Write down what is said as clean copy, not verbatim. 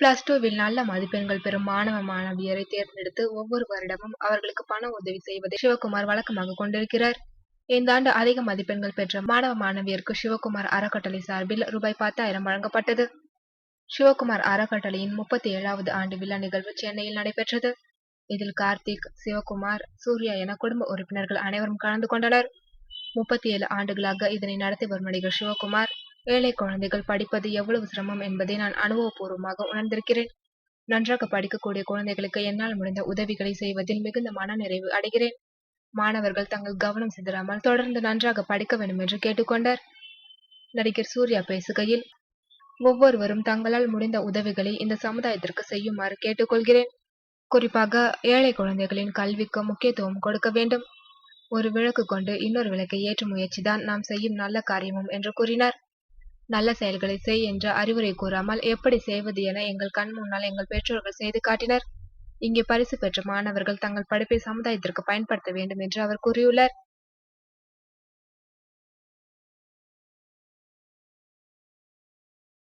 +2வில் நல்ல மதிப்பெண்கள் பெறும் மாணவ மாணவியரை தேர்ந்தெடுத்து ஒவ்வொரு வருடமும் அவர்களுக்கு பண உதவி செய்வதை சிவகுமார் வழக்கமாக கொண்டிருக்கிறார். இந்த ஆண்டு அதிக மதிப்பெண்கள் பெற்ற மாணவ மாணவியருக்கு சிவகுமார் அறக்கட்டளை சார்பில் ரூபாய் 10,000 வழங்கப்பட்டது. சிவகுமார் அறக்கட்டளையின் 37வது ஆண்டு விழா நிகழ்வு சென்னையில் நடைபெற்றது. இதில் கார்த்திக், சிவகுமார், சூர்யா என குடும்ப உறுப்பினர்கள் அனைவரும் கலந்து கொண்டனர். 37 ஆண்டுகளாக இதனை நடத்தி வரும் நடிகர் சிவகுமார், ஏழை குழந்தைகள் படிப்பது எவ்வளவு சிரமம் என்பதை நான் அனுபவபூர்வமாக உணர்ந்திருக்கிறேன். நன்றாக படிக்கக்கூடிய குழந்தைகளுக்கு என்னால் முடிந்த உதவிகளை செய்வதில் மிகுந்த மனநிறைவு அடைகிறேன். மாணவர்கள் தங்கள் கவனம் சிதறாமல் தொடர்ந்து நன்றாக படிக்க வேண்டும் என்று கேட்டுக்கொண்டார். நடிகர் சூர்யா பேசுகையில், ஒவ்வொருவரும் தங்களால் முடிந்த உதவிகளை இந்த சமுதாயத்திற்கு செய்யுமாறு கேட்டுக்கொள்கிறேன். குறிப்பாக ஏழை குழந்தைகளின் கல்விக்கு முக்கியத்துவம் கொடுக்க வேண்டும். ஒரு விளக்கு கொண்டு இன்னொரு விளக்கை ஏற்றும் முயற்சிதான் நாம் செய்யும் நல்ல காரியமும் என்று கூறினார். நல்ல செயல்களை செய் என்ற அறிவுரை கூறாமல் எப்படி செய்வது என எங்கள் கண் முன்னால் எங்கள் பெற்றோர்கள் செய்து காட்டினர். இங்கே பரிசு பெற்ற மாணவர்கள் தங்கள் படிப்பை சமுதாயத்திற்கு பயன்படுத்த வேண்டும் என்று அவர் கூறியுள்ளார்.